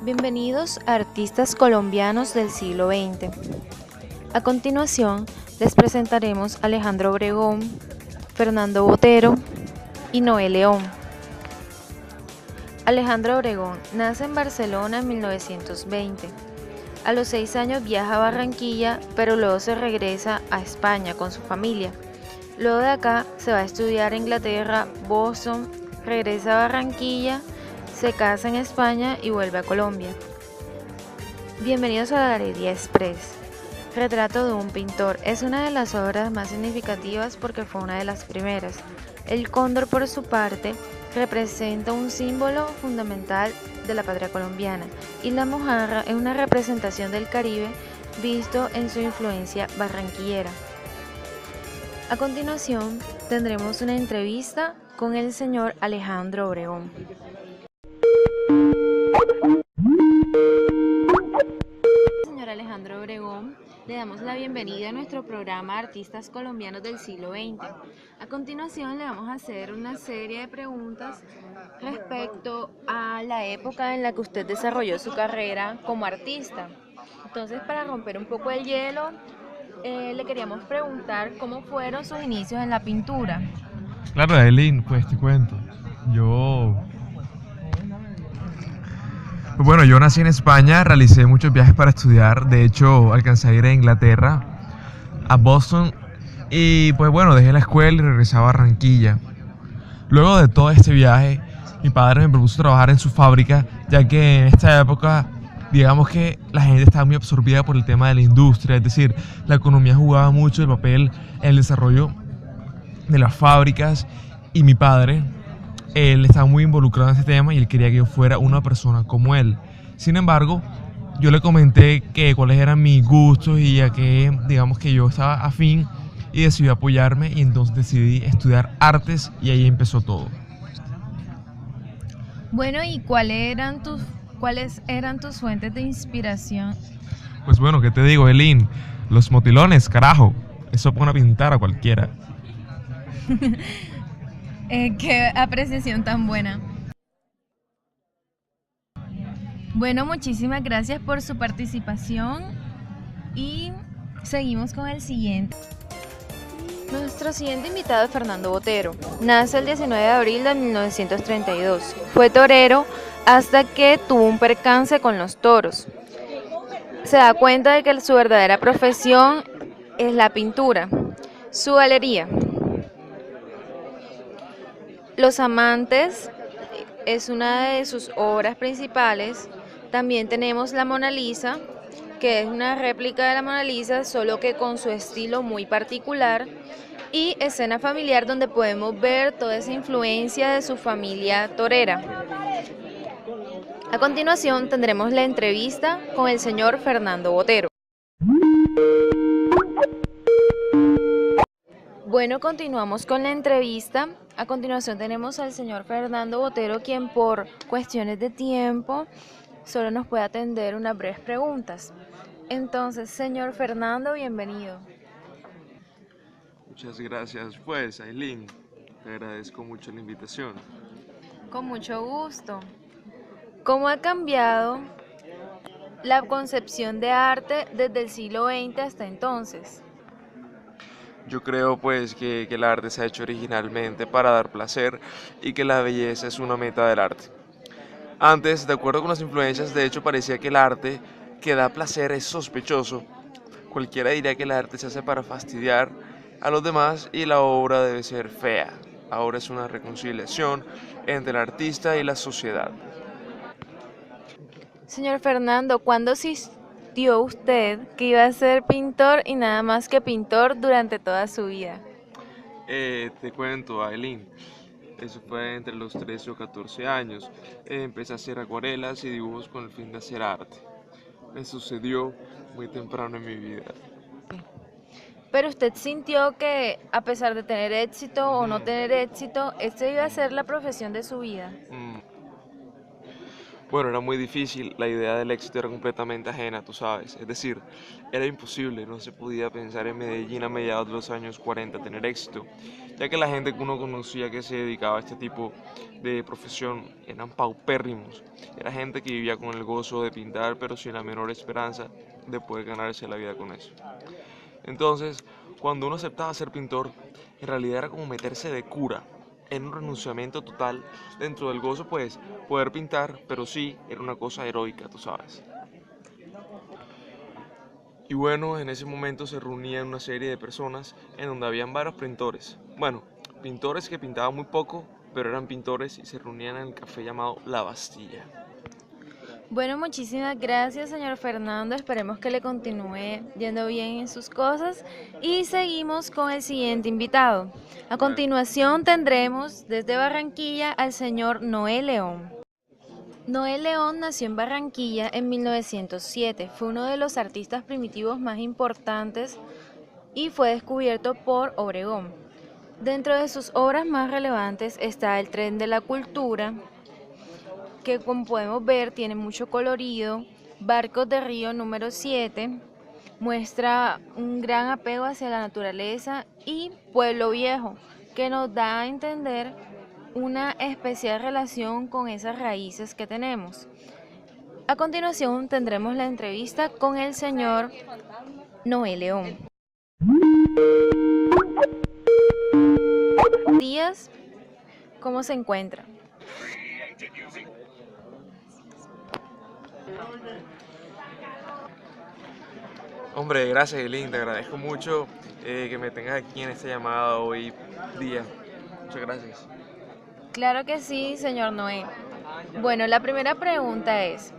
Bienvenidos a Artistas Colombianos del siglo XX. A continuación, les presentaremos a Alejandro Obregón, Fernando Botero y Noé León. Alejandro Obregón nace en Barcelona en 1920. A los 6 años viaja a Barranquilla, pero luego se regresa a España con su familia. Luego de acá se va a estudiar a Inglaterra, Boston, regresa a Barranquilla, se casa en España y vuelve a Colombia. Bienvenidos a la Galería Express. Retrato de un pintor es una de las obras más significativas porque fue una de las primeras. El cóndor, por su parte, representa un símbolo fundamental de la patria colombiana y la mojarra es una representación del Caribe visto en su influencia barranquillera. A continuación, tendremos una entrevista con el señor Alejandro Obregón. Señor Alejandro Obregón, le damos la bienvenida a nuestro programa Artistas Colombianos del siglo XX. A continuación le vamos a hacer una serie de preguntas respecto a la época en la que usted desarrolló su carrera como artista. Entonces, para romper un poco el hielo, le queríamos preguntar cómo fueron sus inicios en la pintura. Claro, Aileen, pues te cuento. Bueno, yo nací en España, realicé muchos viajes para estudiar. De hecho, alcancé a ir a Inglaterra, a Boston. Y pues bueno, dejé la escuela y regresé a Barranquilla. Luego de todo este viaje, mi padre me propuso trabajar en su fábrica, ya que en esta época, digamos que la gente estaba muy absorbida por el tema de la industria. Es decir, la economía jugaba mucho el papel en el desarrollo de las fábricas. Y mi padre, él estaba muy involucrado en ese tema y él quería que yo fuera una persona como él. Sin embargo, yo le comenté que cuáles eran mis gustos y a qué, digamos, que yo estaba afín, y decidió apoyarme, y entonces decidí estudiar artes y ahí empezó todo. Bueno, ¿y cuáles eran tus fuentes de inspiración? Pues bueno, ¿qué te digo, Elin? Los motilones, carajo. Eso pone a pintar a cualquiera. Qué apreciación tan buena. Bueno, muchísimas gracias por su participación y seguimos con el siguiente. Nuestro siguiente invitado es Fernando Botero. Nace el 19 de abril de 1932. Fue torero hasta que tuvo un percance con los toros. Se da cuenta de que su verdadera profesión es la pintura. Su galería, Los Amantes, es una de sus obras principales. También tenemos la Mona Lisa, que es una réplica de la Mona Lisa, solo que con su estilo muy particular. Y Escena Familiar, donde podemos ver toda esa influencia de su familia torera. A continuación tendremos la entrevista con el señor Fernando Botero. Bueno, continuamos con la entrevista. A continuación tenemos al señor Fernando Botero, quien por cuestiones de tiempo solo nos puede atender unas breves preguntas. Entonces, señor Fernando, bienvenido. Muchas gracias, pues, Aileen. Te agradezco mucho la invitación. Con mucho gusto. ¿Cómo ha cambiado la concepción de arte desde el siglo XX hasta entonces? Yo creo pues que el arte se ha hecho originalmente para dar placer y que la belleza es una meta del arte. Antes, de acuerdo con las influencias, de hecho parecía que el arte que da placer es sospechoso. Cualquiera diría que el arte se hace para fastidiar a los demás y la obra debe ser fea. Ahora es una reconciliación entre el artista y la sociedad. Señor Fernando, ¿cuándo sintió usted que iba a ser pintor y nada más que pintor durante toda su vida? Te cuento, Aileen, eso fue entre los 13 o 14 años. Empecé a hacer acuarelas y dibujos con el fin de hacer arte. Me sucedió muy temprano en mi vida. Pero usted sintió que a pesar de tener éxito o no tener éxito, esta iba a ser la profesión de su vida. Mm, Bueno, era muy difícil, la idea del éxito era completamente ajena, tú sabes. Es decir, era imposible, no se podía pensar en Medellín a mediados de los años 40 tener éxito, ya que la gente que uno conocía que se dedicaba a este tipo de profesión eran paupérrimos. Era gente que vivía con el gozo de pintar, pero sin la menor esperanza de poder ganarse la vida con eso. Entonces, cuando uno aceptaba ser pintor, en realidad era como meterse de cura, en un renunciamiento total dentro del gozo, pues poder pintar, pero sí, era una cosa heroica, tú sabes. Y bueno, en ese momento se reunían una serie de personas en donde habían varios pintores. Bueno, pintores que pintaban muy poco, pero eran pintores y se reunían en el café llamado La Bastilla. Bueno, muchísimas gracias, señor Fernando. Esperemos que le continúe yendo bien en sus cosas. Y seguimos con el siguiente invitado. A Bueno, continuación tendremos desde Barranquilla al señor Noé León. Noé León nació en Barranquilla en 1907. Fue uno de los artistas primitivos más importantes y fue descubierto por Obregón. Dentro de sus obras más relevantes está El tren de la cultura, que como podemos ver tiene mucho colorido. Barcos de Río número 7 muestra un gran apego hacia la naturaleza, y Pueblo Viejo, que nos da a entender una especial relación con esas raíces que tenemos. A continuación tendremos la entrevista con el señor Noé León. Buenos días, ¿cómo se encuentra? hombre, gracias, Eileen, te agradezco mucho que me tengas aquí en esta llamada hoy día. Muchas gracias. Claro que sí, señor Noé. Bueno, la primera pregunta es,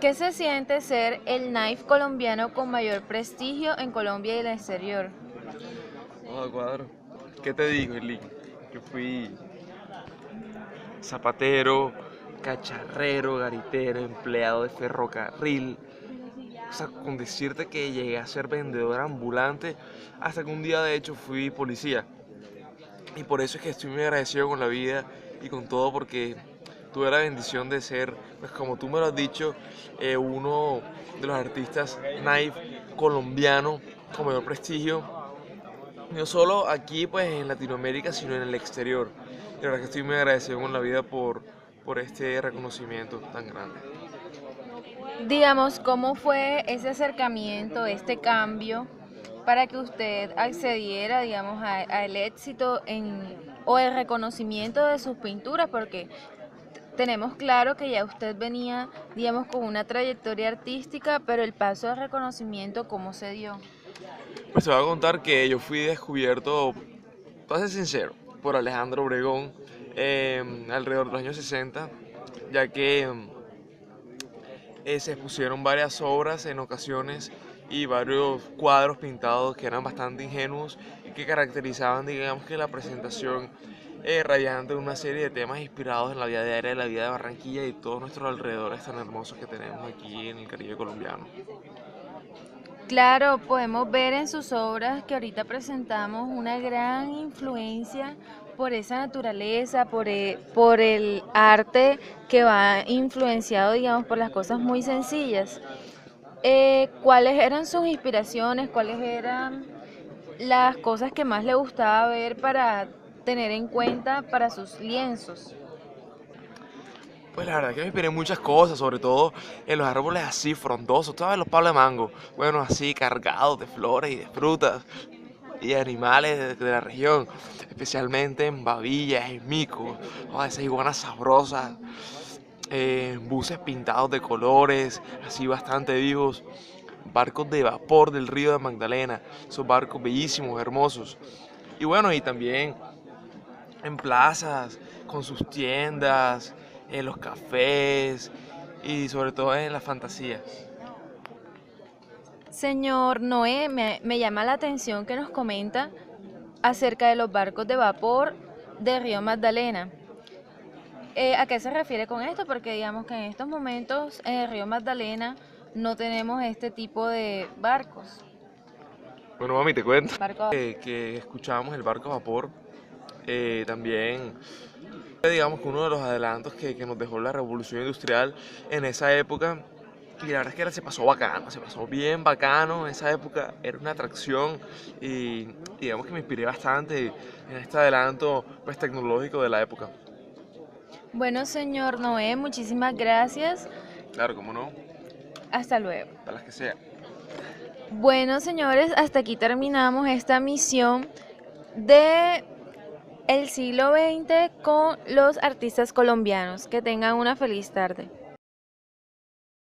¿qué se siente ser el knife colombiano con mayor prestigio en Colombia y el exterior? Hola, Cuadro. ¿Qué te digo, Eileen? Yo fui zapatero, cacharrero, garitero, empleado de ferrocarril. O sea, con decirte que llegué a ser vendedor ambulante, hasta que un día de hecho fui policía. Y por eso es que estoy muy agradecido con la vida y con todo, porque tuve la bendición de ser, pues como tú me lo has dicho, uno de los artistas knife colombiano con mayor prestigio, no solo aquí pues en Latinoamérica, sino en el exterior. Y la verdad que estoy muy agradecido con la vida por este reconocimiento tan grande. Digamos, ¿cómo fue ese acercamiento, este cambio, para que usted accediera, digamos, al éxito o el reconocimiento de sus pinturas? Porque tenemos claro que ya usted venía, digamos, con una trayectoria artística, pero el paso de reconocimiento, ¿cómo se dio? Pues te voy a contar que yo fui descubierto, para ser sincero, por Alejandro Obregón alrededor de los años 60, ya que se expusieron varias obras en ocasiones y varios cuadros pintados que eran bastante ingenuos y que caracterizaban, digamos, que la presentación radiante de una serie de temas inspirados en la vida diaria de la vida de Barranquilla y todos nuestros alrededores tan hermosos que tenemos aquí en el Caribe colombiano. Claro, podemos ver en sus obras que ahorita presentamos una gran influencia por esa naturaleza, por el arte que va influenciado, digamos, por las cosas muy sencillas. ¿Cuáles eran sus inspiraciones? ¿Cuáles eran las cosas que más le gustaba ver para tener en cuenta para sus lienzos? Pues la verdad que me inspiré en muchas cosas, sobre todo en los árboles así frondosos, ¿sabes? Los palos de mango, bueno, así cargados de flores y de frutas y animales de la región, especialmente en babillas, en micos, oh, esas iguanas sabrosas, buses pintados de colores, así bastante vivos, barcos de vapor del río de Magdalena, esos barcos bellísimos, hermosos. Y bueno, y también en plazas, con sus tiendas, en los cafés y sobre todo en las fantasías. Señor Noé, me llama la atención que nos comenta acerca de los barcos de vapor de Río Magdalena. ¿A qué se refiere con esto? Porque digamos que en estos momentos en el Río Magdalena no tenemos este tipo de barcos. Bueno, mami, te cuento Barco- que escuchábamos el barco a vapor, también Digamos que uno de los adelantos que nos dejó la revolución industrial en esa época. Y la verdad es que se pasó bacano, se pasó bien bacano. En esa época era una atracción y digamos que me inspiré bastante en este adelanto pues, tecnológico de la época. Bueno, señor Noé, muchísimas gracias. Claro, cómo no, Hasta luego. para las que sea. Bueno, señores, hasta aquí terminamos esta misión de el siglo XX con los artistas colombianos. Que tengan una feliz tarde.